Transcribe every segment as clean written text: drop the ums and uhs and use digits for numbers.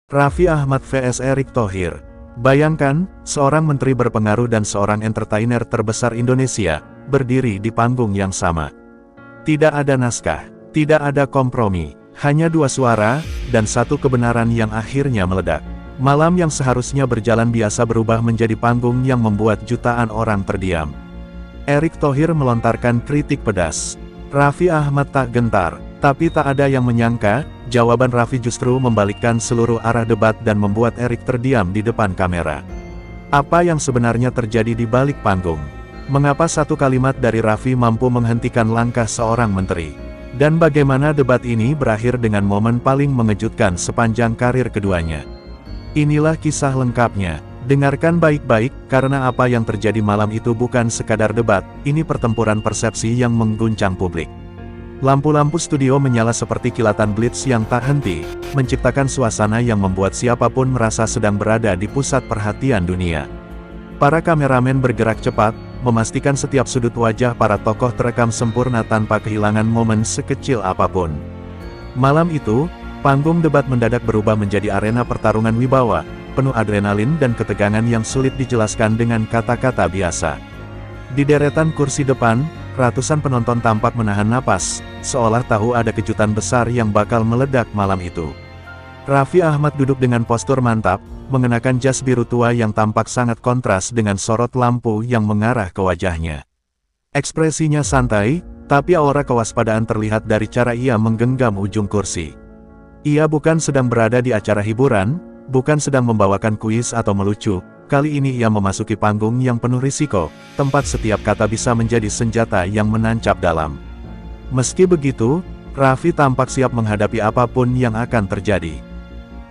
Raffi Ahmad vs Erick Thohir. Bayangkan, seorang menteri berpengaruh dan seorang entertainer terbesar Indonesia, berdiri di panggung yang sama. Tidak ada naskah, tidak ada kompromi, hanya dua suara, dan satu kebenaran yang akhirnya meledak. Malam yang seharusnya berjalan biasa berubah menjadi panggung yang membuat jutaan orang terdiam. Erick Thohir melontarkan kritik pedas. Raffi Ahmad tak gentar, tapi tak ada yang menyangka, jawaban Raffi justru membalikkan seluruh arah debat dan membuat Erick terdiam di depan kamera. Apa yang sebenarnya terjadi di balik panggung? Mengapa satu kalimat dari Raffi mampu menghentikan langkah seorang menteri? Dan bagaimana debat ini berakhir dengan momen paling mengejutkan sepanjang karir keduanya? Inilah kisah lengkapnya. Dengarkan baik-baik, karena apa yang terjadi malam itu bukan sekadar debat, ini pertempuran persepsi yang mengguncang publik. Lampu-lampu studio menyala seperti kilatan blitz yang tak henti, menciptakan suasana yang membuat siapapun merasa sedang berada di pusat perhatian dunia. Para kameramen bergerak cepat, memastikan setiap sudut wajah para tokoh terekam sempurna tanpa kehilangan momen sekecil apapun. Malam itu, panggung debat mendadak berubah menjadi arena pertarungan wibawa, penuh adrenalin dan ketegangan yang sulit dijelaskan dengan kata-kata biasa. Di deretan kursi depan, ratusan penonton tampak menahan napas, seolah tahu ada kejutan besar yang bakal meledak malam itu. Raffi Ahmad duduk dengan postur mantap, mengenakan jas biru tua yang tampak sangat kontras dengan sorot lampu yang mengarah ke wajahnya. Ekspresinya santai, tapi aura kewaspadaan terlihat dari cara ia menggenggam ujung kursi. Ia bukan sedang berada di acara hiburan, bukan sedang membawakan kuis atau melucu, kali ini ia memasuki panggung yang penuh risiko, tempat setiap kata bisa menjadi senjata yang menancap dalam. Meski begitu, Raffi tampak siap menghadapi apapun yang akan terjadi.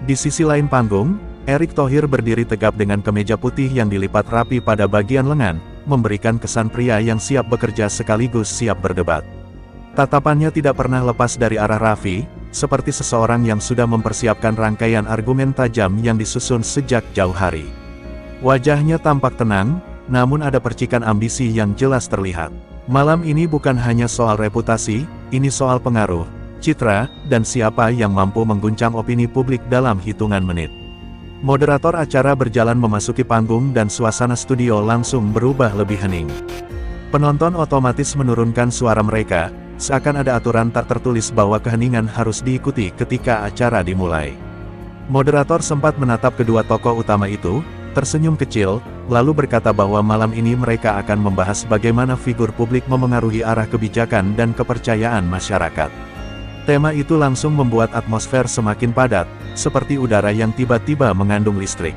Di sisi lain panggung, Erick Thohir berdiri tegap dengan kemeja putih yang dilipat rapi pada bagian lengan, memberikan kesan pria yang siap bekerja sekaligus siap berdebat. Tatapannya tidak pernah lepas dari arah Raffi, seperti seseorang yang sudah mempersiapkan rangkaian argumen tajam yang disusun sejak jauh hari. Wajahnya tampak tenang, namun ada percikan ambisi yang jelas terlihat. Malam ini bukan hanya soal reputasi, ini soal pengaruh, citra, dan siapa yang mampu mengguncang opini publik dalam hitungan menit. Moderator acara berjalan memasuki panggung dan suasana studio langsung berubah lebih hening. Penonton otomatis menurunkan suara mereka, seakan ada aturan tak tertulis bahwa keheningan harus diikuti ketika acara dimulai. Moderator sempat menatap kedua tokoh utama itu, tersenyum kecil, lalu berkata bahwa malam ini mereka akan membahas bagaimana figur publik memengaruhi arah kebijakan dan kepercayaan masyarakat. Tema itu langsung membuat atmosfer semakin padat, seperti udara yang tiba-tiba mengandung listrik.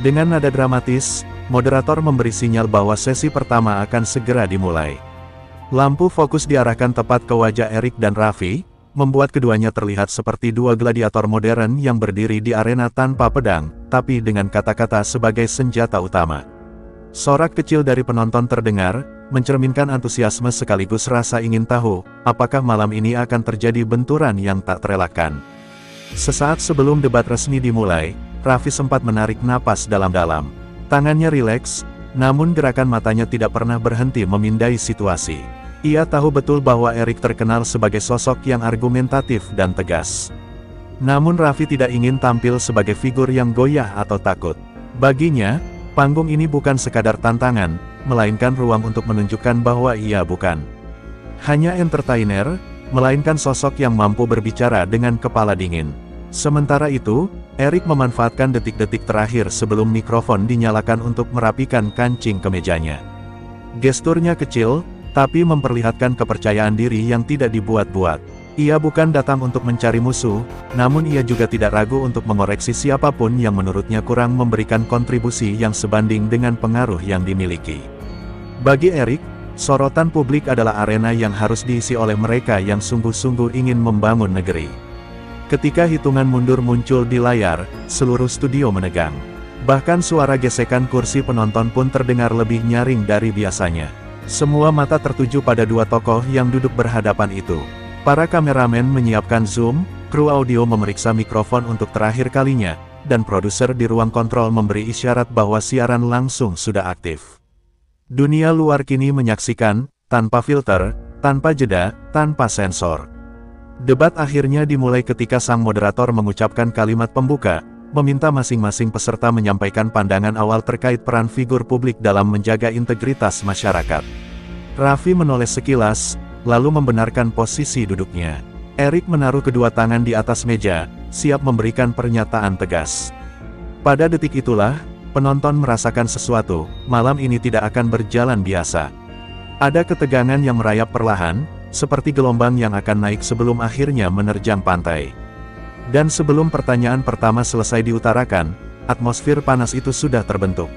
Dengan nada dramatis, moderator memberi sinyal bahwa sesi pertama akan segera dimulai. Lampu fokus diarahkan tepat ke wajah Erick dan Raffi, membuat keduanya terlihat seperti dua gladiator modern yang berdiri di arena tanpa pedang, tapi dengan kata-kata sebagai senjata utama. Sorak kecil dari penonton terdengar, mencerminkan antusiasme sekaligus rasa ingin tahu, apakah malam ini akan terjadi benturan yang tak terelakkan. Sesaat sebelum debat resmi dimulai, Raffi sempat menarik napas dalam-dalam. Tangannya rileks, namun gerakan matanya tidak pernah berhenti memindai situasi. Ia tahu betul bahwa Erick terkenal sebagai sosok yang argumentatif dan tegas. Namun Raffi tidak ingin tampil sebagai figur yang goyah atau takut. Baginya, panggung ini bukan sekadar tantangan, melainkan ruang untuk menunjukkan bahwa ia bukan hanya entertainer, melainkan sosok yang mampu berbicara dengan kepala dingin. Sementara itu, Erick memanfaatkan detik-detik terakhir sebelum mikrofon dinyalakan untuk merapikan kancing kemejanya. Gesturnya kecil, tapi memperlihatkan kepercayaan diri yang tidak dibuat-buat. Ia bukan datang untuk mencari musuh, namun ia juga tidak ragu untuk mengoreksi siapapun yang menurutnya kurang memberikan kontribusi yang sebanding dengan pengaruh yang dimiliki. Bagi Erick, sorotan publik adalah arena yang harus diisi oleh mereka yang sungguh-sungguh ingin membangun negeri. Ketika hitungan mundur muncul di layar, seluruh studio menegang. Bahkan suara gesekan kursi penonton pun terdengar lebih nyaring dari biasanya. Semua mata tertuju pada dua tokoh yang duduk berhadapan itu. Para kameramen menyiapkan zoom, kru audio memeriksa mikrofon untuk terakhir kalinya, dan produser di ruang kontrol memberi isyarat bahwa siaran langsung sudah aktif. Dunia luar kini menyaksikan, tanpa filter, tanpa jeda, tanpa sensor. Debat akhirnya dimulai ketika sang moderator mengucapkan kalimat pembuka, meminta masing-masing peserta menyampaikan pandangan awal terkait peran figur publik dalam menjaga integritas masyarakat. Raffi menoleh sekilas, lalu membenarkan posisi duduknya. Erik menaruh kedua tangan di atas meja, siap memberikan pernyataan tegas. Pada detik itulah, penonton merasakan sesuatu, malam ini tidak akan berjalan biasa. Ada ketegangan yang merayap perlahan, seperti gelombang yang akan naik sebelum akhirnya menerjang pantai. Dan sebelum pertanyaan pertama selesai diutarakan, atmosfer panas itu sudah terbentuk.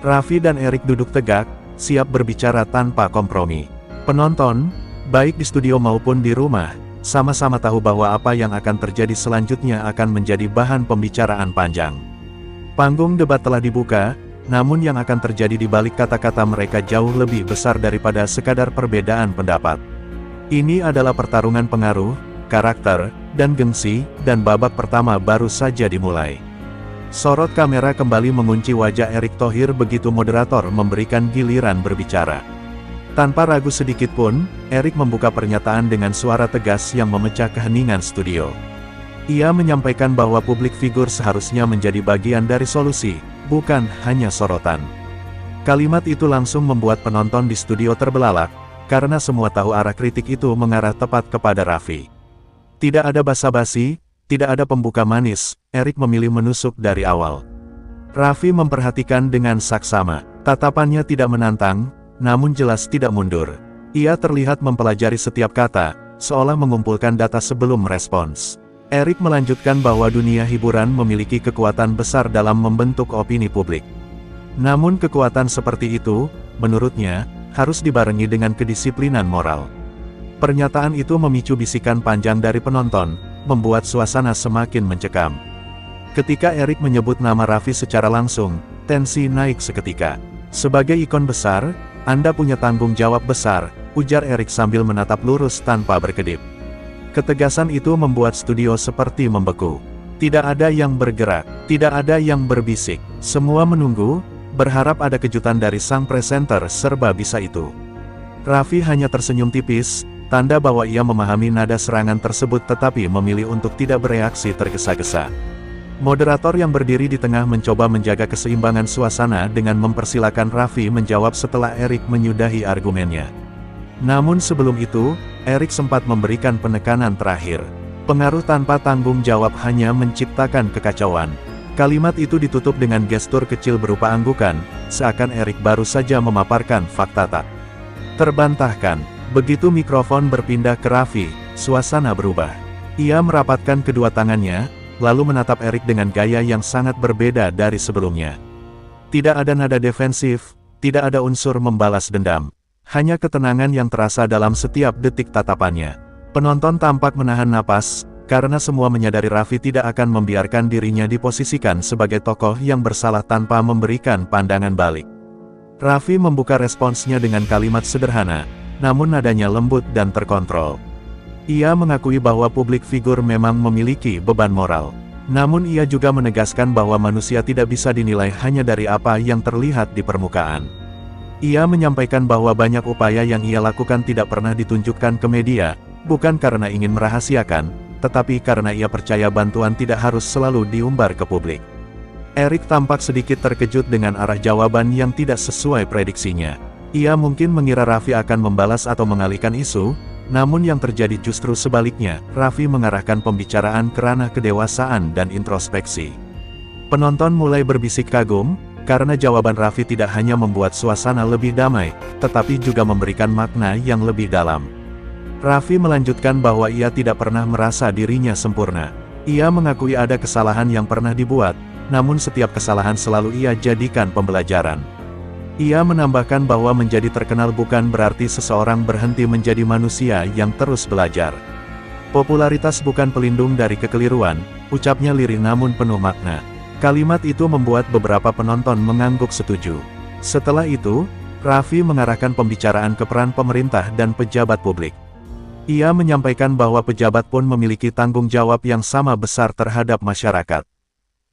Raffi dan Erik duduk tegak, siap berbicara tanpa kompromi. Penonton, baik di studio maupun di rumah, sama-sama tahu bahwa apa yang akan terjadi selanjutnya akan menjadi bahan pembicaraan panjang. Panggung debat telah dibuka, namun yang akan terjadi di balik kata-kata mereka jauh lebih besar daripada sekadar perbedaan pendapat. Ini adalah pertarungan pengaruh, karakter, dan gengsi, dan babak pertama baru saja dimulai. Sorot kamera kembali mengunci wajah Erick Thohir begitu moderator memberikan giliran berbicara. Tanpa ragu sedikit pun, Erik membuka pernyataan dengan suara tegas yang memecah keheningan studio. Ia menyampaikan bahwa publik figur seharusnya menjadi bagian dari solusi, bukan hanya sorotan. Kalimat itu langsung membuat penonton di studio terbelalak, karena semua tahu arah kritik itu mengarah tepat kepada Raffi. Tidak ada basa-basi, tidak ada pembuka manis, Erik memilih menusuk dari awal. Raffi memperhatikan dengan saksama, tatapannya tidak menantang, namun jelas tidak mundur. Ia terlihat mempelajari setiap kata, seolah mengumpulkan data sebelum merespons. Erik melanjutkan bahwa dunia hiburan memiliki kekuatan besar dalam membentuk opini publik. Namun kekuatan seperti itu, menurutnya, harus dibarengi dengan kedisiplinan moral. Pernyataan itu memicu bisikan panjang dari penonton, membuat suasana semakin mencekam. Ketika Erik menyebut nama Raffi secara langsung, tensi naik seketika. Sebagai ikon besar, Anda punya tanggung jawab besar, ujar Erik sambil menatap lurus tanpa berkedip. Ketegasan itu membuat studio seperti membeku. Tidak ada yang bergerak, tidak ada yang berbisik. Semua menunggu, berharap ada kejutan dari sang presenter serba bisa itu. Raffi hanya tersenyum tipis, tanda bahwa ia memahami nada serangan tersebut tetapi memilih untuk tidak bereaksi tergesa-gesa. Moderator yang berdiri di tengah mencoba menjaga keseimbangan suasana dengan mempersilakan Raffi menjawab setelah Erik menyudahi argumennya. Namun sebelum itu, Erik sempat memberikan penekanan terakhir. Pengaruh tanpa tanggung jawab hanya menciptakan kekacauan. Kalimat itu ditutup dengan gestur kecil berupa anggukan, seakan Erik baru saja memaparkan fakta tak terbantahkan. Begitu mikrofon berpindah ke Raffi, suasana berubah. Ia merapatkan kedua tangannya, lalu menatap Erik dengan gaya yang sangat berbeda dari sebelumnya. Tidak ada nada defensif, tidak ada unsur membalas dendam. Hanya ketenangan yang terasa dalam setiap detik tatapannya. Penonton tampak menahan napas, karena semua menyadari Raffi tidak akan membiarkan dirinya diposisikan sebagai tokoh yang bersalah tanpa memberikan pandangan balik. Raffi membuka responsnya dengan kalimat sederhana, namun nadanya lembut dan terkontrol. Ia mengakui bahwa publik figur memang memiliki beban moral. Namun ia juga menegaskan bahwa manusia tidak bisa dinilai hanya dari apa yang terlihat di permukaan. Ia menyampaikan bahwa banyak upaya yang ia lakukan tidak pernah ditunjukkan ke media, bukan karena ingin merahasiakan, tetapi karena ia percaya bantuan tidak harus selalu diumbar ke publik. Erik tampak sedikit terkejut dengan arah jawaban yang tidak sesuai prediksinya. Ia mungkin mengira Raffi akan membalas atau mengalihkan isu, namun yang terjadi justru sebaliknya, Raffi mengarahkan pembicaraan ke ranah kedewasaan dan introspeksi. Penonton mulai berbisik kagum, karena jawaban Raffi tidak hanya membuat suasana lebih damai, tetapi juga memberikan makna yang lebih dalam. Raffi melanjutkan bahwa ia tidak pernah merasa dirinya sempurna. Ia mengakui ada kesalahan yang pernah dibuat, namun setiap kesalahan selalu ia jadikan pembelajaran. Ia menambahkan bahwa menjadi terkenal bukan berarti seseorang berhenti menjadi manusia yang terus belajar. Popularitas bukan pelindung dari kekeliruan, ucapnya lirih namun penuh makna. Kalimat itu membuat beberapa penonton mengangguk setuju. Setelah itu, Raffi mengarahkan pembicaraan ke peran pemerintah dan pejabat publik. Ia menyampaikan bahwa pejabat pun memiliki tanggung jawab yang sama besar terhadap masyarakat.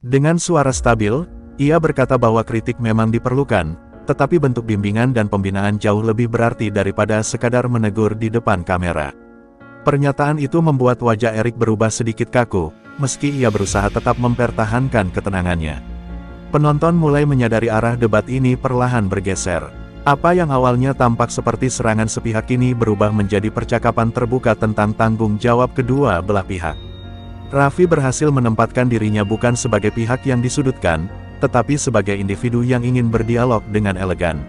Dengan suara stabil, ia berkata bahwa kritik memang diperlukan, tetapi bentuk bimbingan dan pembinaan jauh lebih berarti daripada sekadar menegur di depan kamera. Pernyataan itu membuat wajah Erik berubah sedikit kaku, meski ia berusaha tetap mempertahankan ketenangannya. Penonton mulai menyadari arah debat ini perlahan bergeser. Apa yang awalnya tampak seperti serangan sepihak kini berubah menjadi percakapan terbuka tentang tanggung jawab kedua belah pihak. Raffi berhasil menempatkan dirinya bukan sebagai pihak yang disudutkan, tetapi sebagai individu yang ingin berdialog dengan elegan.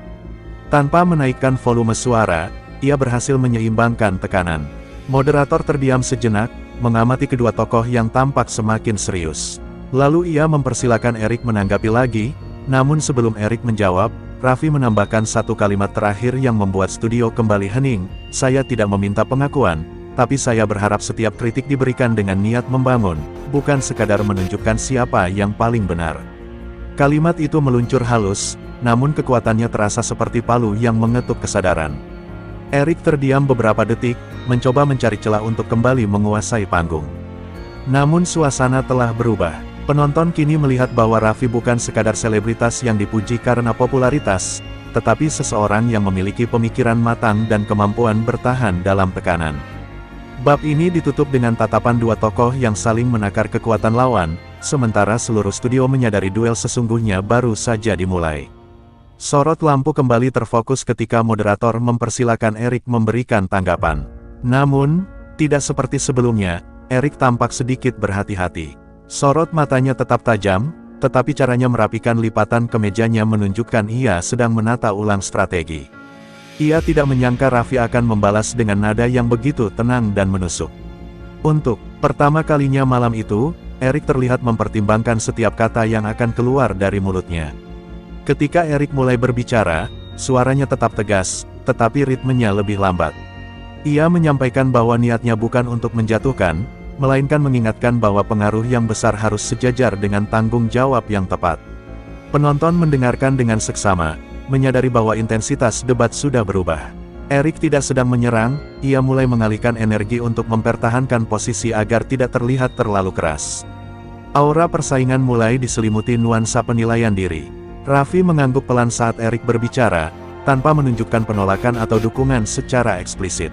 Tanpa menaikkan volume suara, ia berhasil menyeimbangkan tekanan. Moderator terdiam sejenak, mengamati kedua tokoh yang tampak semakin serius. Lalu ia mempersilakan Erik menanggapi lagi, namun sebelum Erik menjawab, Raffi menambahkan satu kalimat terakhir yang membuat studio kembali hening. Saya tidak meminta pengakuan, tapi saya berharap setiap kritik diberikan dengan niat membangun, bukan sekadar menunjukkan siapa yang paling benar. Kalimat itu meluncur halus, namun kekuatannya terasa seperti palu yang mengetuk kesadaran. Erik terdiam beberapa detik, mencoba mencari celah untuk kembali menguasai panggung. Namun suasana telah berubah. Penonton kini melihat bahwa Raffi bukan sekadar selebritas yang dipuji karena popularitas, tetapi seseorang yang memiliki pemikiran matang dan kemampuan bertahan dalam tekanan. Bab ini ditutup dengan tatapan dua tokoh yang saling menakar kekuatan lawan, sementara seluruh studio menyadari duel sesungguhnya baru saja dimulai. Sorot lampu kembali terfokus ketika moderator mempersilakan Erik memberikan tanggapan. Namun, tidak seperti sebelumnya, Erik tampak sedikit berhati-hati. Sorot matanya tetap tajam, tetapi caranya merapikan lipatan kemejanya menunjukkan ia sedang menata ulang strategi. Ia tidak menyangka Raffi akan membalas dengan nada yang begitu tenang dan menusuk. Untuk pertama kalinya malam itu, Erik terlihat mempertimbangkan setiap kata yang akan keluar dari mulutnya. Ketika Erik mulai berbicara, suaranya tetap tegas, tetapi ritmenya lebih lambat. Ia menyampaikan bahwa niatnya bukan untuk menjatuhkan, melainkan mengingatkan bahwa pengaruh yang besar harus sejajar dengan tanggung jawab yang tepat. Penonton mendengarkan dengan seksama, menyadari bahwa intensitas debat sudah berubah. Erik tidak sedang menyerang, ia mulai mengalihkan energi untuk mempertahankan posisi agar tidak terlihat terlalu keras. Aura persaingan mulai diselimuti nuansa penilaian diri. Raffi mengangguk pelan saat Erik berbicara, tanpa menunjukkan penolakan atau dukungan secara eksplisit.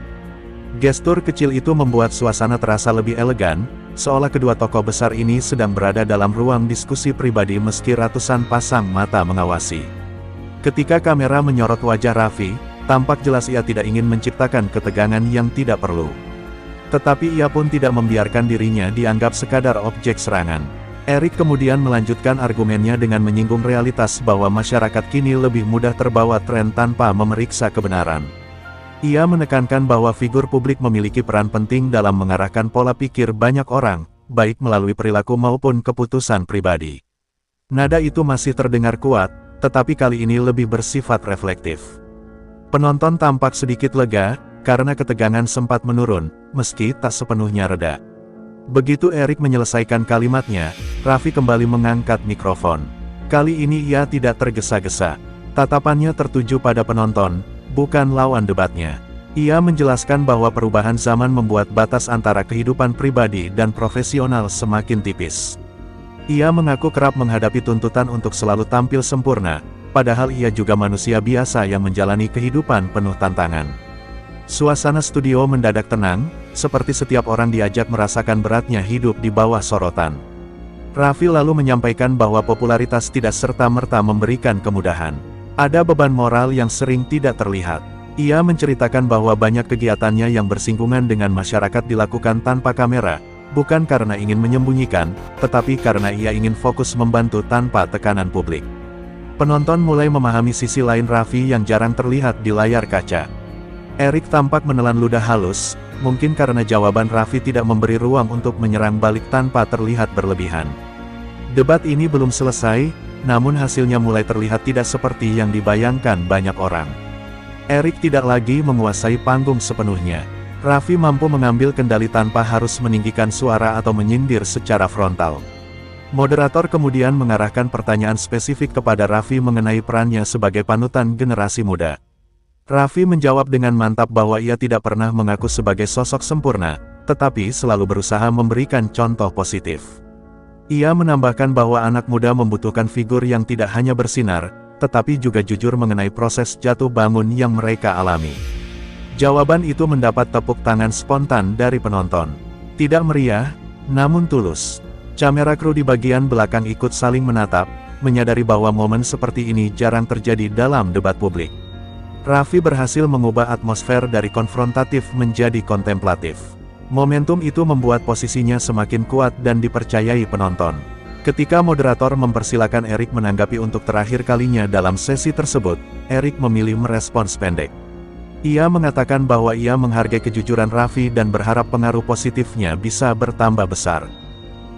Gestur kecil itu membuat suasana terasa lebih elegan, seolah kedua tokoh besar ini sedang berada dalam ruang diskusi pribadi meski ratusan pasang mata mengawasi. Ketika kamera menyorot wajah Raffi, tampak jelas ia tidak ingin menciptakan ketegangan yang tidak perlu. Tetapi ia pun tidak membiarkan dirinya dianggap sekadar objek serangan. Erik kemudian melanjutkan argumennya dengan menyinggung realitas bahwa masyarakat kini lebih mudah terbawa tren tanpa memeriksa kebenaran. Ia menekankan bahwa figur publik memiliki peran penting dalam mengarahkan pola pikir banyak orang, baik melalui perilaku maupun keputusan pribadi. Nada itu masih terdengar kuat, tetapi kali ini lebih bersifat reflektif. Penonton tampak sedikit lega, karena ketegangan sempat menurun, meski tak sepenuhnya reda. Begitu Erik menyelesaikan kalimatnya, Raffi kembali mengangkat mikrofon. Kali ini ia tidak tergesa-gesa. Tatapannya tertuju pada penonton, bukan lawan debatnya. Ia menjelaskan bahwa perubahan zaman membuat batas antara kehidupan pribadi dan profesional semakin tipis. Ia mengaku kerap menghadapi tuntutan untuk selalu tampil sempurna, padahal ia juga manusia biasa yang menjalani kehidupan penuh tantangan. Suasana studio mendadak tenang, seperti setiap orang diajak merasakan beratnya hidup di bawah sorotan. Raffi lalu menyampaikan bahwa popularitas tidak serta-merta memberikan kemudahan. Ada beban moral yang sering tidak terlihat. Ia menceritakan bahwa banyak kegiatannya yang bersinggungan dengan masyarakat dilakukan tanpa kamera, bukan karena ingin menyembunyikan, tetapi karena ia ingin fokus membantu tanpa tekanan publik. Penonton mulai memahami sisi lain Raffi yang jarang terlihat di layar kaca. Erik tampak menelan ludah halus, mungkin karena jawaban Raffi tidak memberi ruang untuk menyerang balik tanpa terlihat berlebihan. Debat ini belum selesai, namun hasilnya mulai terlihat tidak seperti yang dibayangkan banyak orang. Erik tidak lagi menguasai panggung sepenuhnya. Raffi mampu mengambil kendali tanpa harus meninggikan suara atau menyindir secara frontal. Moderator kemudian mengarahkan pertanyaan spesifik kepada Raffi mengenai perannya sebagai panutan generasi muda. Raffi menjawab dengan mantap bahwa ia tidak pernah mengaku sebagai sosok sempurna, tetapi selalu berusaha memberikan contoh positif. Ia menambahkan bahwa anak muda membutuhkan figur yang tidak hanya bersinar, tetapi juga jujur mengenai proses jatuh bangun yang mereka alami. Jawaban itu mendapat tepuk tangan spontan dari penonton. Tidak meriah, namun tulus. Kamera kru di bagian belakang ikut saling menatap, menyadari bahwa momen seperti ini jarang terjadi dalam debat publik. Raffi berhasil mengubah atmosfer dari konfrontatif menjadi kontemplatif. Momentum itu membuat posisinya semakin kuat dan dipercayai penonton. Ketika moderator mempersilakan Erik menanggapi untuk terakhir kalinya dalam sesi tersebut, Erik memilih merespons pendek. Ia mengatakan bahwa ia menghargai kejujuran Raffi dan berharap pengaruh positifnya bisa bertambah besar.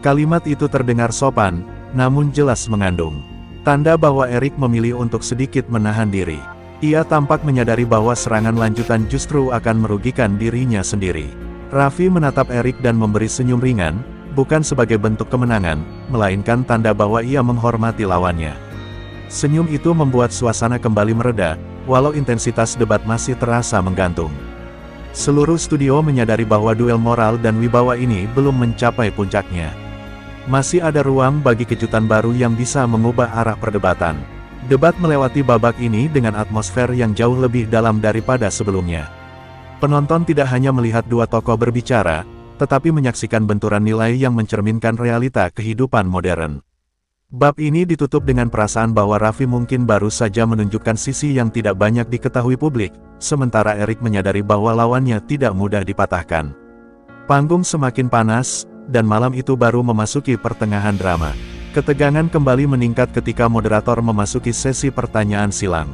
Kalimat itu terdengar sopan, namun jelas mengandung tanda bahwa Erik memilih untuk sedikit menahan diri. Ia tampak menyadari bahwa serangan lanjutan justru akan merugikan dirinya sendiri. Raffi menatap Erik dan memberi senyum ringan, bukan sebagai bentuk kemenangan, melainkan tanda bahwa ia menghormati lawannya. Senyum itu membuat suasana kembali mereda, walau intensitas debat masih terasa menggantung. Seluruh studio menyadari bahwa duel moral dan wibawa ini belum mencapai puncaknya. Masih ada ruang bagi kejutan baru yang bisa mengubah arah perdebatan. Debat melewati babak ini dengan atmosfer yang jauh lebih dalam daripada sebelumnya. Penonton tidak hanya melihat dua tokoh berbicara, tetapi menyaksikan benturan nilai yang mencerminkan realita kehidupan modern. Bab ini ditutup dengan perasaan bahwa Raffi mungkin baru saja menunjukkan sisi yang tidak banyak diketahui publik, sementara Erik menyadari bahwa lawannya tidak mudah dipatahkan. Panggung semakin panas, dan malam itu baru memasuki pertengahan drama. Ketegangan kembali meningkat ketika moderator memasuki sesi pertanyaan silang.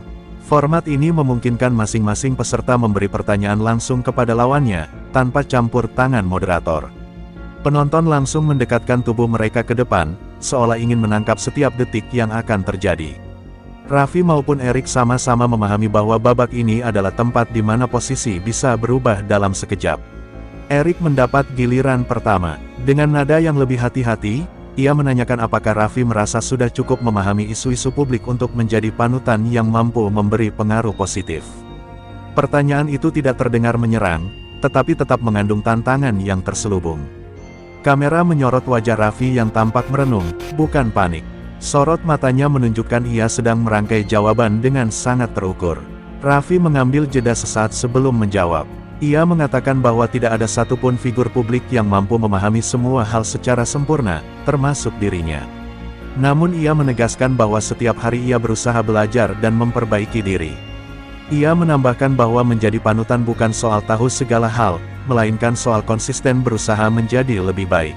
Format ini memungkinkan masing-masing peserta memberi pertanyaan langsung kepada lawannya, tanpa campur tangan moderator. Penonton langsung mendekatkan tubuh mereka ke depan, seolah ingin menangkap setiap detik yang akan terjadi. Raffi maupun Erik sama-sama memahami bahwa babak ini adalah tempat di mana posisi bisa berubah dalam sekejap. Erik mendapat giliran pertama. Dengan nada yang lebih hati-hati, ia menanyakan apakah Raffi merasa sudah cukup memahami isu-isu publik untuk menjadi panutan yang mampu memberi pengaruh positif. Pertanyaan itu tidak terdengar menyerang, tetapi tetap mengandung tantangan yang terselubung. Kamera menyorot wajah Raffi yang tampak merenung, bukan panik. Sorot matanya menunjukkan ia sedang merangkai jawaban dengan sangat terukur. Raffi mengambil jeda sesaat sebelum menjawab. Ia mengatakan bahwa tidak ada satupun figur publik yang mampu memahami semua hal secara sempurna, termasuk dirinya. Namun ia menegaskan bahwa setiap hari ia berusaha belajar dan memperbaiki diri. Ia menambahkan bahwa menjadi panutan bukan soal tahu segala hal, melainkan soal konsisten berusaha menjadi lebih baik.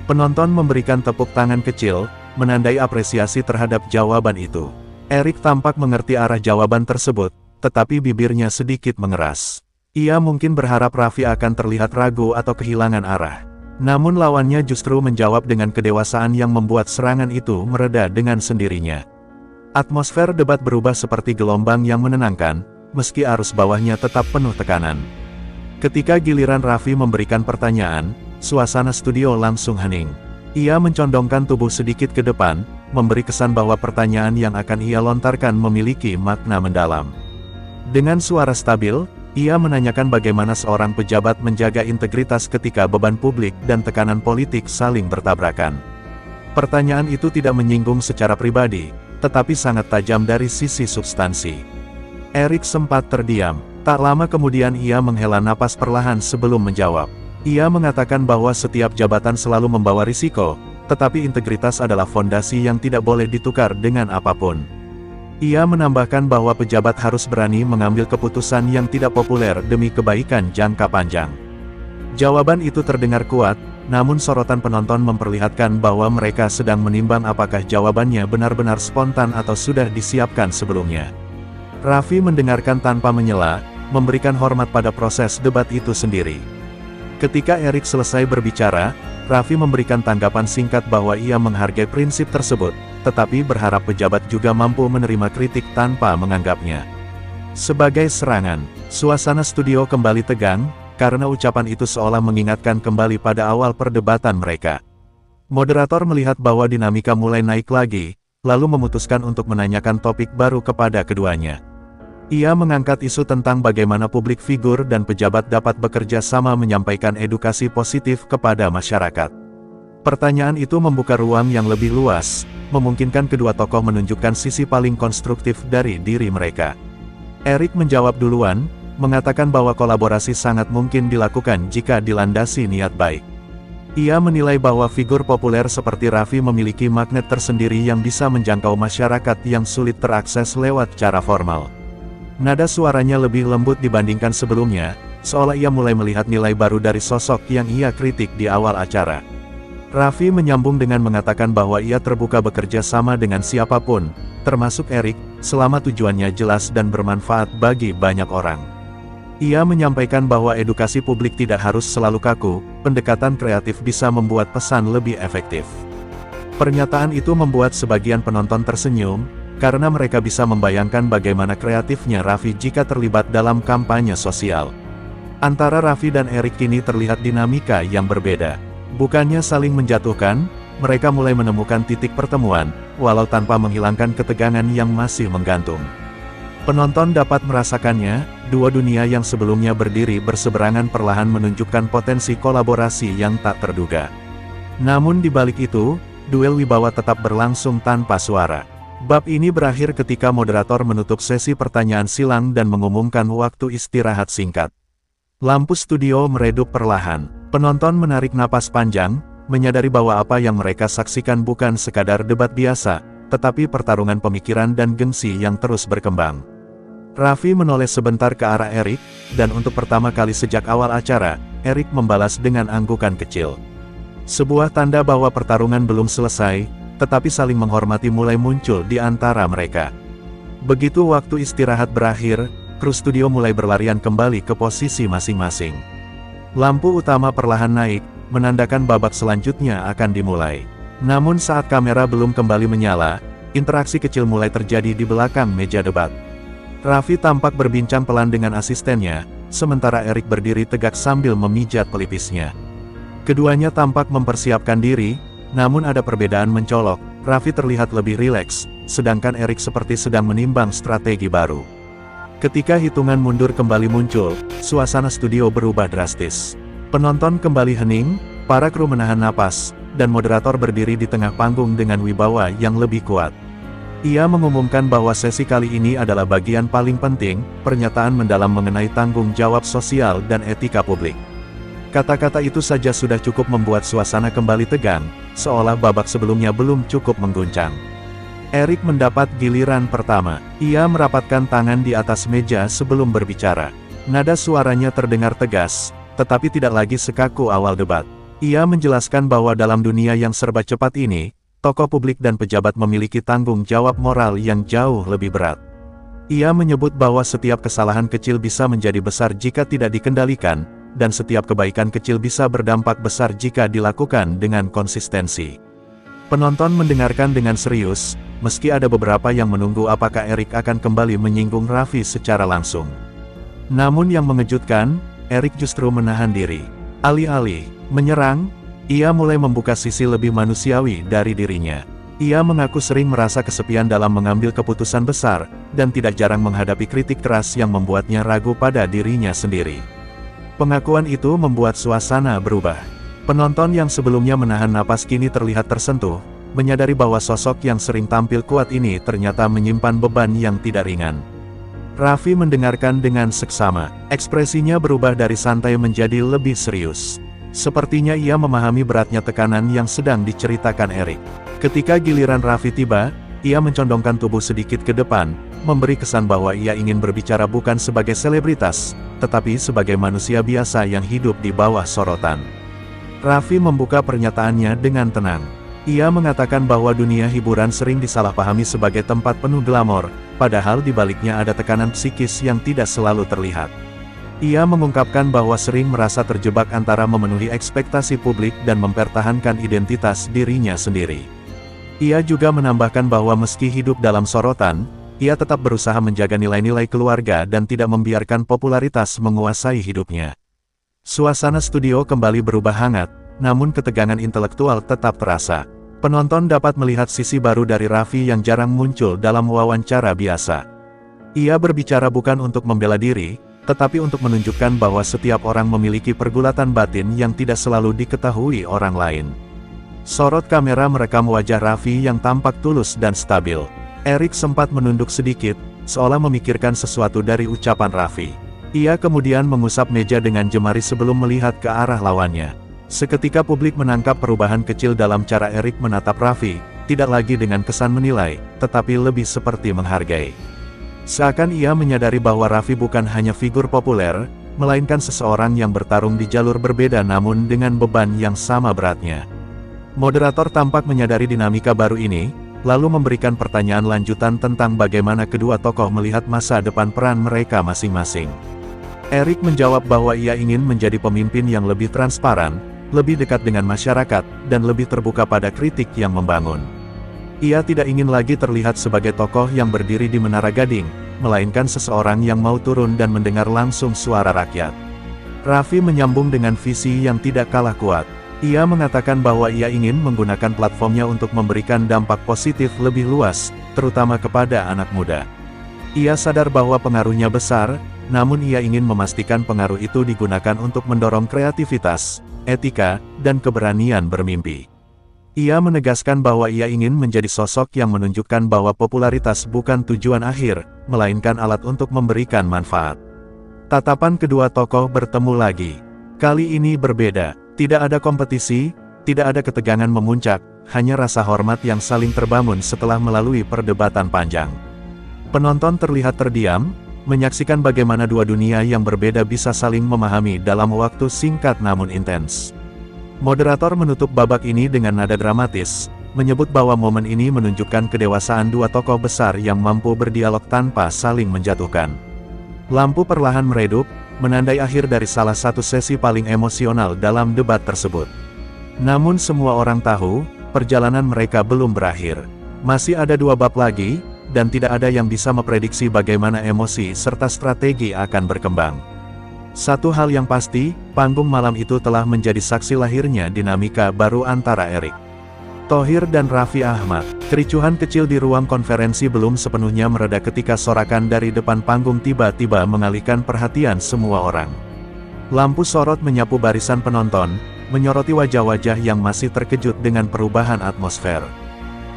Penonton memberikan tepuk tangan kecil, menandai apresiasi terhadap jawaban itu. Erik tampak mengerti arah jawaban tersebut, tetapi bibirnya sedikit mengeras. Ia mungkin berharap Raffi akan terlihat ragu atau kehilangan arah. Namun lawannya justru menjawab dengan kedewasaan yang membuat serangan itu mereda dengan sendirinya. Atmosfer debat berubah seperti gelombang yang menenangkan, meski arus bawahnya tetap penuh tekanan. Ketika giliran Raffi memberikan pertanyaan, suasana studio langsung hening. Ia mencondongkan tubuh sedikit ke depan, memberi kesan bahwa pertanyaan yang akan ia lontarkan memiliki makna mendalam. Dengan suara stabil, ia menanyakan bagaimana seorang pejabat menjaga integritas ketika beban publik dan tekanan politik saling bertabrakan. Pertanyaan itu tidak menyinggung secara pribadi, tetapi sangat tajam dari sisi substansi. Erik sempat terdiam. Tak lama kemudian ia menghela napas perlahan sebelum menjawab. Ia mengatakan bahwa setiap jabatan selalu membawa risiko, tetapi integritas adalah fondasi yang tidak boleh ditukar dengan apapun. Ia menambahkan bahwa pejabat harus berani mengambil keputusan yang tidak populer demi kebaikan jangka panjang. Jawaban itu terdengar kuat, namun sorotan penonton memperlihatkan bahwa mereka sedang menimbang apakah jawabannya benar-benar spontan atau sudah disiapkan sebelumnya. Raffi mendengarkan tanpa menyela, memberikan hormat pada proses debat itu sendiri. Ketika Erik selesai berbicara, Raffi memberikan tanggapan singkat bahwa ia menghargai prinsip tersebut, tetapi berharap pejabat juga mampu menerima kritik tanpa menganggapnya sebagai serangan. Suasana studio kembali tegang, karena ucapan itu seolah mengingatkan kembali pada awal perdebatan mereka. Moderator melihat bahwa dinamika mulai naik lagi, lalu memutuskan untuk menanyakan topik baru kepada keduanya. Ia mengangkat isu tentang bagaimana publik figur dan pejabat dapat bekerja sama menyampaikan edukasi positif kepada masyarakat. Pertanyaan itu membuka ruang yang lebih luas, memungkinkan kedua tokoh menunjukkan sisi paling konstruktif dari diri mereka. Erik menjawab duluan, mengatakan bahwa kolaborasi sangat mungkin dilakukan jika dilandasi niat baik. Ia menilai bahwa figur populer seperti Raffi memiliki magnet tersendiri yang bisa menjangkau masyarakat yang sulit terakses lewat cara formal. Nada suaranya lebih lembut dibandingkan sebelumnya, seolah ia mulai melihat nilai baru dari sosok yang ia kritik di awal acara. Raffi menyambung dengan mengatakan bahwa ia terbuka bekerja sama dengan siapapun, termasuk Erik, selama tujuannya jelas dan bermanfaat bagi banyak orang. Ia menyampaikan bahwa edukasi publik tidak harus selalu kaku, pendekatan kreatif bisa membuat pesan lebih efektif. Pernyataan itu membuat sebagian penonton tersenyum, karena mereka bisa membayangkan bagaimana kreatifnya Raffi jika terlibat dalam kampanye sosial. Antara Raffi dan Erik kini terlihat dinamika yang berbeda. Bukannya saling menjatuhkan, mereka mulai menemukan titik pertemuan, walau tanpa menghilangkan ketegangan yang masih menggantung. Penonton dapat merasakannya, dua dunia yang sebelumnya berdiri berseberangan perlahan menunjukkan potensi kolaborasi yang tak terduga. Namun di balik itu, duel wibawa tetap berlangsung tanpa suara. Bab ini berakhir ketika moderator menutup sesi pertanyaan silang dan mengumumkan waktu istirahat singkat. Lampu studio meredup perlahan, penonton menarik napas panjang, menyadari bahwa apa yang mereka saksikan bukan sekadar debat biasa, tetapi pertarungan pemikiran dan gengsi yang terus berkembang. Raffi menoleh sebentar ke arah Erik, dan untuk pertama kali sejak awal acara, Erik membalas dengan anggukan kecil. Sebuah tanda bahwa pertarungan belum selesai, tetapi saling menghormati mulai muncul di antara mereka. Begitu waktu istirahat berakhir, kru studio mulai berlarian kembali ke posisi masing-masing. Lampu utama perlahan naik, menandakan babak selanjutnya akan dimulai. Namun saat kamera belum kembali menyala, interaksi kecil mulai terjadi di belakang meja debat. Raffi tampak berbincang pelan dengan asistennya, sementara Erik berdiri tegak sambil memijat pelipisnya. Keduanya tampak mempersiapkan diri, namun ada perbedaan mencolok. Raffi terlihat lebih rileks, sedangkan Erik seperti sedang menimbang strategi baru. Ketika hitungan mundur kembali muncul, suasana studio berubah drastis. Penonton kembali hening, para kru menahan napas, dan moderator berdiri di tengah panggung dengan wibawa yang lebih kuat. Ia mengumumkan bahwa sesi kali ini adalah bagian paling penting, pernyataan mendalam mengenai tanggung jawab sosial dan etika publik. Kata-kata itu saja sudah cukup membuat suasana kembali tegang, seolah babak sebelumnya belum cukup mengguncang. Erik mendapat giliran pertama. Ia merapatkan tangan di atas meja sebelum berbicara. Nada suaranya terdengar tegas, tetapi tidak lagi sekaku awal debat. Ia menjelaskan bahwa dalam dunia yang serba cepat ini, tokoh publik dan pejabat memiliki tanggung jawab moral yang jauh lebih berat. Ia menyebut bahwa setiap kesalahan kecil bisa menjadi besar jika tidak dikendalikan, dan setiap kebaikan kecil bisa berdampak besar jika dilakukan dengan konsistensi. Penonton mendengarkan dengan serius, meski ada beberapa yang menunggu apakah Erik akan kembali menyinggung Raffi secara langsung. Namun yang mengejutkan, Erik justru menahan diri. Alih-alih menyerang, ia mulai membuka sisi lebih manusiawi dari dirinya. Ia mengaku sering merasa kesepian dalam mengambil keputusan besar, dan tidak jarang menghadapi kritik keras yang membuatnya ragu pada dirinya sendiri. Pengakuan itu membuat suasana berubah. Penonton yang sebelumnya menahan napas kini terlihat tersentuh, menyadari bahwa sosok yang sering tampil kuat ini ternyata menyimpan beban yang tidak ringan. Raffi mendengarkan dengan seksama, ekspresinya berubah dari santai menjadi lebih serius. Sepertinya ia memahami beratnya tekanan yang sedang diceritakan Erik. Ketika giliran Raffi tiba, ia mencondongkan tubuh sedikit ke depan, memberi kesan bahwa ia ingin berbicara bukan sebagai selebritas, tetapi sebagai manusia biasa yang hidup di bawah sorotan. Raffi membuka pernyataannya dengan tenang. Ia mengatakan bahwa dunia hiburan sering disalahpahami sebagai tempat penuh glamor, padahal di baliknya ada tekanan psikis yang tidak selalu terlihat. Ia mengungkapkan bahwa sering merasa terjebak antara memenuhi ekspektasi publik dan mempertahankan identitas dirinya sendiri. Ia juga menambahkan bahwa meski hidup dalam sorotan, ia tetap berusaha menjaga nilai-nilai keluarga dan tidak membiarkan popularitas menguasai hidupnya. Suasana studio kembali berubah hangat, namun ketegangan intelektual tetap terasa. Penonton dapat melihat sisi baru dari Raffi yang jarang muncul dalam wawancara biasa. Ia berbicara bukan untuk membela diri, tetapi untuk menunjukkan bahwa setiap orang memiliki pergulatan batin yang tidak selalu diketahui orang lain. Sorot kamera merekam wajah Raffi yang tampak tulus dan stabil. Erik sempat menunduk sedikit, seolah memikirkan sesuatu dari ucapan Raffi. Ia kemudian mengusap meja dengan jemari sebelum melihat ke arah lawannya. Seketika publik menangkap perubahan kecil dalam cara Erik menatap Raffi, tidak lagi dengan kesan menilai, tetapi lebih seperti menghargai. Seakan ia menyadari bahwa Raffi bukan hanya figur populer, melainkan seseorang yang bertarung di jalur berbeda namun dengan beban yang sama beratnya. Moderator tampak menyadari dinamika baru ini, lalu memberikan pertanyaan lanjutan tentang bagaimana kedua tokoh melihat masa depan peran mereka masing-masing. Erik menjawab bahwa ia ingin menjadi pemimpin yang lebih transparan, lebih dekat dengan masyarakat, dan lebih terbuka pada kritik yang membangun. Ia tidak ingin lagi terlihat sebagai tokoh yang berdiri di Menara Gading, melainkan seseorang yang mau turun dan mendengar langsung suara rakyat. Raffi menyambung dengan visi yang tidak kalah kuat. Ia mengatakan bahwa ia ingin menggunakan platformnya untuk memberikan dampak positif lebih luas, terutama kepada anak muda. Ia sadar bahwa pengaruhnya besar, namun ia ingin memastikan pengaruh itu digunakan untuk mendorong kreativitas, etika, dan keberanian bermimpi. Ia menegaskan bahwa ia ingin menjadi sosok yang menunjukkan bahwa popularitas bukan tujuan akhir, melainkan alat untuk memberikan manfaat. Tatapan kedua tokoh bertemu lagi. Kali ini berbeda, tidak ada kompetisi, tidak ada ketegangan memuncak, hanya rasa hormat yang saling terbangun setelah melalui perdebatan panjang. Penonton terlihat terdiam, menyaksikan bagaimana dua dunia yang berbeda bisa saling memahami dalam waktu singkat namun intens. Moderator menutup babak ini dengan nada dramatis, menyebut bahwa momen ini menunjukkan kedewasaan dua tokoh besar yang mampu berdialog tanpa saling menjatuhkan. Lampu perlahan meredup, menandai akhir dari salah satu sesi paling emosional dalam debat tersebut. Namun semua orang tahu, perjalanan mereka belum berakhir. Masih ada dua bab lagi, dan tidak ada yang bisa memprediksi bagaimana emosi serta strategi akan berkembang. Satu hal yang pasti, panggung malam itu telah menjadi saksi lahirnya dinamika baru antara Erik Thohir dan Raffi Ahmad. Kericuhan kecil di ruang konferensi belum sepenuhnya mereda ketika sorakan dari depan panggung tiba-tiba mengalihkan perhatian semua orang. Lampu sorot menyapu barisan penonton, menyoroti wajah-wajah yang masih terkejut dengan perubahan atmosfer.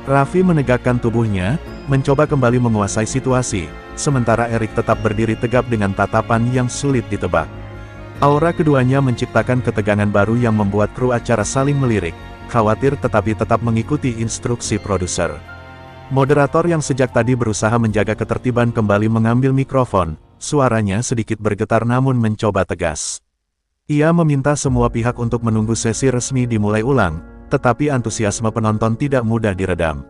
Raffi menegakkan tubuhnya, mencoba kembali menguasai situasi, sementara Erik tetap berdiri tegap dengan tatapan yang sulit ditebak. Aura keduanya menciptakan ketegangan baru yang membuat kru acara saling melirik, khawatir tetapi tetap mengikuti instruksi produser. Moderator yang sejak tadi berusaha menjaga ketertiban kembali mengambil mikrofon, suaranya sedikit bergetar namun mencoba tegas. Ia meminta semua pihak untuk menunggu sesi resmi dimulai ulang, tetapi antusiasme penonton tidak mudah diredam.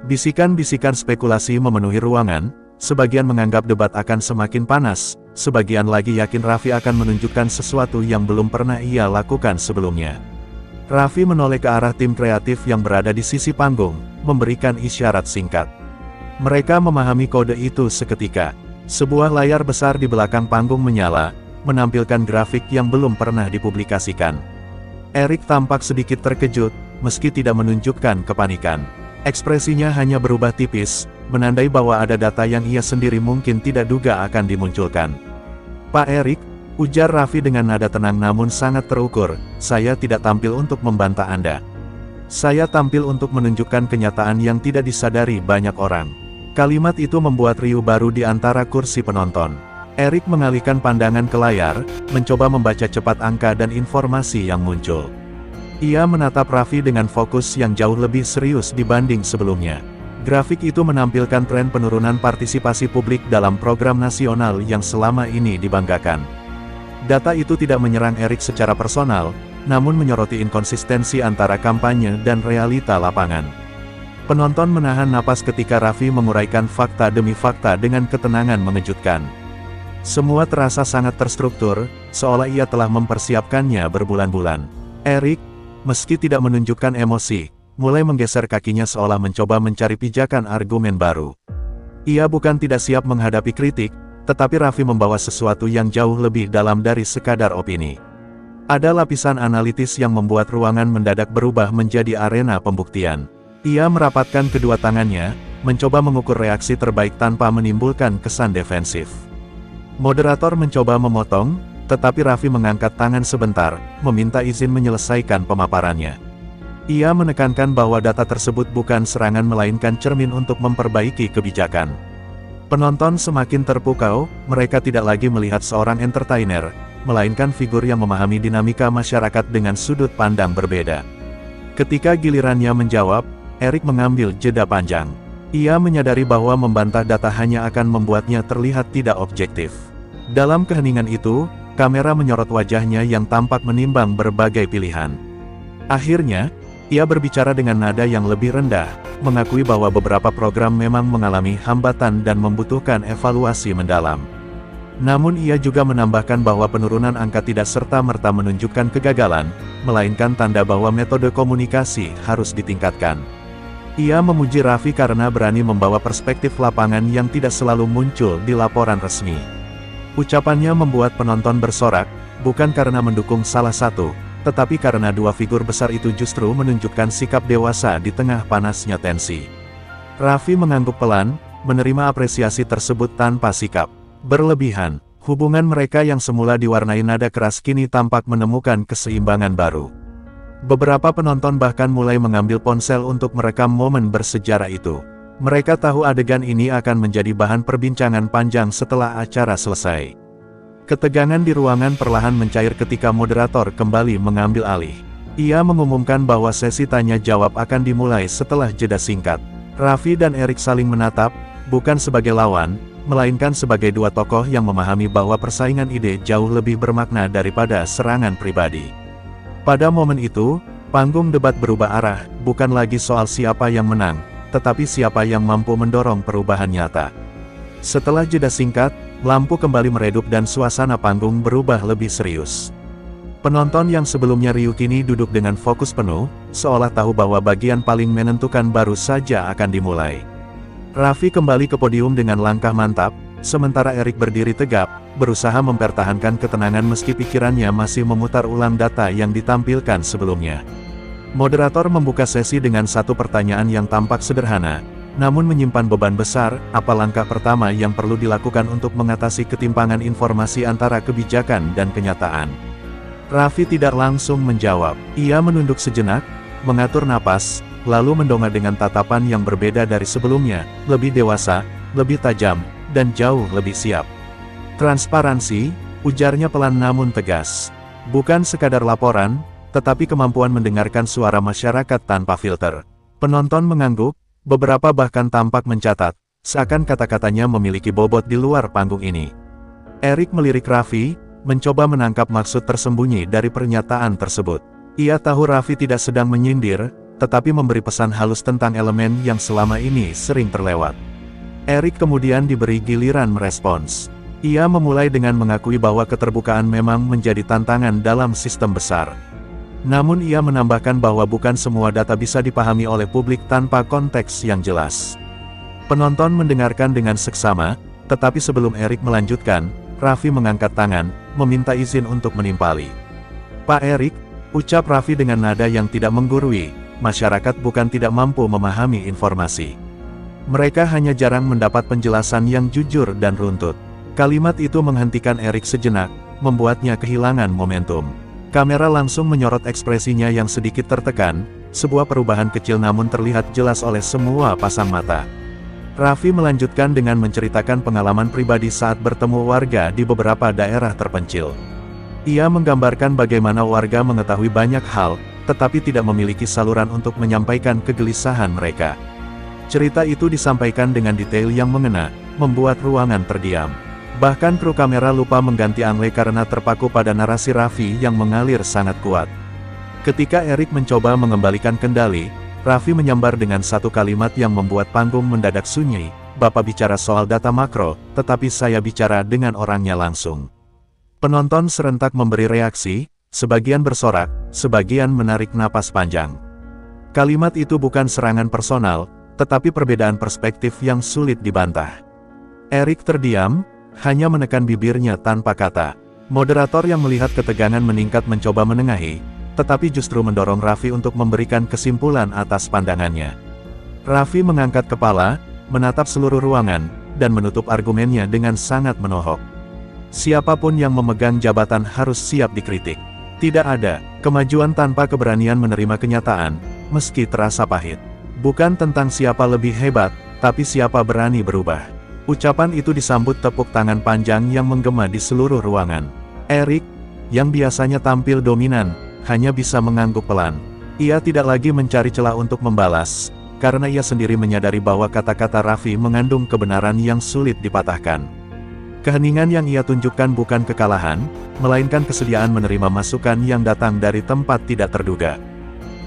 Bisikan-bisikan spekulasi memenuhi ruangan, sebagian menganggap debat akan semakin panas, sebagian lagi yakin Raffi akan menunjukkan sesuatu yang belum pernah ia lakukan sebelumnya. Raffi menoleh ke arah tim kreatif yang berada di sisi panggung, memberikan isyarat singkat. Mereka memahami kode itu seketika. Sebuah layar besar di belakang panggung menyala, menampilkan grafik yang belum pernah dipublikasikan. Erik tampak sedikit terkejut, meski tidak menunjukkan kepanikan. Ekspresinya hanya berubah tipis, menandai bahwa ada data yang ia sendiri mungkin tidak duga akan dimunculkan. "Pak Erik," ujar Raffi dengan nada tenang namun sangat terukur, "saya tidak tampil untuk membantah Anda. Saya tampil untuk menunjukkan kenyataan yang tidak disadari banyak orang." Kalimat itu membuat riuh baru di antara kursi penonton. Erik mengalihkan pandangan ke layar, mencoba membaca cepat angka dan informasi yang muncul. Ia menatap Raffi dengan fokus yang jauh lebih serius dibanding sebelumnya. Grafik itu menampilkan tren penurunan partisipasi publik dalam program nasional yang selama ini dibanggakan. Data itu tidak menyerang Erik secara personal, namun menyoroti inkonsistensi antara kampanye dan realita lapangan. Penonton menahan napas ketika Raffi menguraikan fakta demi fakta dengan ketenangan mengejutkan. Semua terasa sangat terstruktur, seolah ia telah mempersiapkannya berbulan-bulan. Erik, meski tidak menunjukkan emosi, mulai menggeser kakinya seolah mencoba mencari pijakan argumen baru. Ia bukan tidak siap menghadapi kritik, tetapi Raffi membawa sesuatu yang jauh lebih dalam dari sekadar opini. Ada lapisan analitis yang membuat ruangan mendadak berubah menjadi arena pembuktian. Ia merapatkan kedua tangannya, mencoba mengukur reaksi terbaik tanpa menimbulkan kesan defensif. Moderator mencoba memotong, tetapi Raffi mengangkat tangan sebentar, meminta izin menyelesaikan pemaparannya. Ia menekankan bahwa data tersebut bukan serangan melainkan cermin untuk memperbaiki kebijakan. Penonton semakin terpukau, mereka tidak lagi melihat seorang entertainer, melainkan figur yang memahami dinamika masyarakat dengan sudut pandang berbeda. Ketika gilirannya menjawab, Erik mengambil jeda panjang. Ia menyadari bahwa membantah data hanya akan membuatnya terlihat tidak objektif. Dalam keheningan itu, kamera menyorot wajahnya yang tampak menimbang berbagai pilihan. Akhirnya, ia berbicara dengan nada yang lebih rendah, mengakui bahwa beberapa program memang mengalami hambatan dan membutuhkan evaluasi mendalam. Namun ia juga menambahkan bahwa penurunan angka tidak serta-merta menunjukkan kegagalan, melainkan tanda bahwa metode komunikasi harus ditingkatkan. Ia memuji Raffi karena berani membawa perspektif lapangan yang tidak selalu muncul di laporan resmi. Ucapannya membuat penonton bersorak, bukan karena mendukung salah satu, tetapi karena dua figur besar itu justru menunjukkan sikap dewasa di tengah panasnya tensi. Raffi mengangguk pelan, menerima apresiasi tersebut tanpa sikap berlebihan. Hubungan mereka yang semula diwarnai nada keras kini tampak menemukan keseimbangan baru. Beberapa penonton bahkan mulai mengambil ponsel untuk merekam momen bersejarah itu. Mereka tahu adegan ini akan menjadi bahan perbincangan panjang setelah acara selesai. Ketegangan di ruangan perlahan mencair ketika moderator kembali mengambil alih. Ia mengumumkan bahwa sesi tanya jawab akan dimulai setelah jeda singkat. Raffi dan Erik saling menatap, bukan sebagai lawan, melainkan sebagai dua tokoh yang memahami bahwa persaingan ide jauh lebih bermakna daripada serangan pribadi. Pada momen itu, panggung debat berubah arah, bukan lagi soal siapa yang menang, tetapi siapa yang mampu mendorong perubahan nyata. Setelah jeda singkat, lampu kembali meredup dan suasana panggung berubah lebih serius. Penonton yang sebelumnya riuh kini duduk dengan fokus penuh, seolah tahu bahwa bagian paling menentukan baru saja akan dimulai. Raffi kembali ke podium dengan langkah mantap, sementara Erik berdiri tegap, berusaha mempertahankan ketenangan meski pikirannya masih memutar ulang data yang ditampilkan sebelumnya. Moderator membuka sesi dengan satu pertanyaan yang tampak sederhana, namun menyimpan beban besar. Apa langkah pertama yang perlu dilakukan untuk mengatasi ketimpangan informasi antara kebijakan dan kenyataan? Raffi tidak langsung menjawab. Ia menunduk sejenak, mengatur napas, lalu mendongak dengan tatapan yang berbeda dari sebelumnya, lebih dewasa, lebih tajam, dan jauh lebih siap. Transparansi, ujarnya pelan namun tegas. Bukan sekadar laporan, tetapi kemampuan mendengarkan suara masyarakat tanpa filter. Penonton mengangguk, beberapa bahkan tampak mencatat, seakan kata-katanya memiliki bobot di luar panggung ini. Erik melirik Raffi, mencoba menangkap maksud tersembunyi dari pernyataan tersebut. Ia tahu Raffi tidak sedang menyindir, tetapi memberi pesan halus tentang elemen yang selama ini sering terlewat. Erik kemudian diberi giliran merespons. Ia memulai dengan mengakui bahwa keterbukaan memang menjadi tantangan dalam sistem besar. Namun ia menambahkan bahwa bukan semua data bisa dipahami oleh publik tanpa konteks yang jelas. Penonton mendengarkan dengan seksama, tetapi sebelum Erik melanjutkan, Raffi mengangkat tangan, meminta izin untuk menimpali. "Pak Erik," ucap Raffi dengan nada yang tidak menggurui, "masyarakat bukan tidak mampu memahami informasi. Mereka hanya jarang mendapat penjelasan yang jujur dan runtut." Kalimat itu menghentikan Erik sejenak, membuatnya kehilangan momentum. Kamera langsung menyorot ekspresinya yang sedikit tertekan, sebuah perubahan kecil namun terlihat jelas oleh semua pasang mata. Raffi melanjutkan dengan menceritakan pengalaman pribadi saat bertemu warga di beberapa daerah terpencil. Ia menggambarkan bagaimana warga mengetahui banyak hal, tetapi tidak memiliki saluran untuk menyampaikan kegelisahan mereka. Cerita itu disampaikan dengan detail yang mengena, membuat ruangan terdiam. Bahkan kru kamera lupa mengganti angle karena terpaku pada narasi Raffi yang mengalir sangat kuat. Ketika Erik mencoba mengembalikan kendali, Raffi menyambar dengan satu kalimat yang membuat panggung mendadak sunyi, "Bapak bicara soal data makro, tetapi saya bicara dengan orangnya langsung." Penonton serentak memberi reaksi, sebagian bersorak, sebagian menarik napas panjang. Kalimat itu bukan serangan personal, tetapi perbedaan perspektif yang sulit dibantah. Erik terdiam, hanya menekan bibirnya tanpa kata. Moderator yang melihat ketegangan meningkat mencoba menengahi, tetapi justru mendorong Raffi untuk memberikan kesimpulan atas pandangannya. Raffi mengangkat kepala, menatap seluruh ruangan, dan menutup argumennya dengan sangat menohok. Siapapun yang memegang jabatan harus siap dikritik. Tidak ada kemajuan tanpa keberanian menerima kenyataan, meski terasa pahit. Bukan tentang siapa lebih hebat, tapi siapa berani berubah. Ucapan itu disambut tepuk tangan panjang yang menggema di seluruh ruangan. Erik, yang biasanya tampil dominan, hanya bisa mengangguk pelan. Ia tidak lagi mencari celah untuk membalas, karena ia sendiri menyadari bahwa kata-kata Raffi mengandung kebenaran yang sulit dipatahkan. Keheningan yang ia tunjukkan bukan kekalahan, melainkan kesediaan menerima masukan yang datang dari tempat tidak terduga.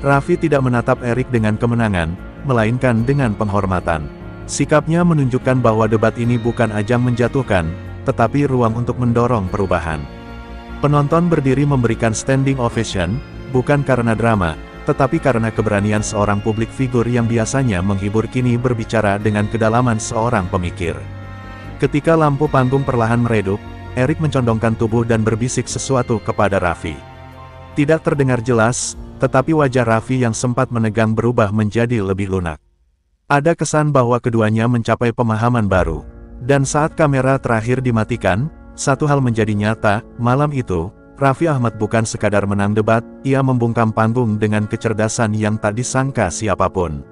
Raffi tidak menatap Erik dengan kemenangan, melainkan dengan penghormatan. Sikapnya menunjukkan bahwa debat ini bukan ajang menjatuhkan, tetapi ruang untuk mendorong perubahan. Penonton berdiri memberikan standing ovation, bukan karena drama, tetapi karena keberanian seorang publik figur yang biasanya menghibur kini berbicara dengan kedalaman seorang pemikir. Ketika lampu panggung perlahan meredup, Erik mencondongkan tubuh dan berbisik sesuatu kepada Raffi. Tidak terdengar jelas, tetapi wajah Raffi yang sempat menegang berubah menjadi lebih lunak. Ada kesan bahwa keduanya mencapai pemahaman baru. Dan saat kamera terakhir dimatikan, satu hal menjadi nyata, malam itu, Raffi Ahmad bukan sekadar menang debat, ia membungkam panggung dengan kecerdasan yang tak disangka siapapun.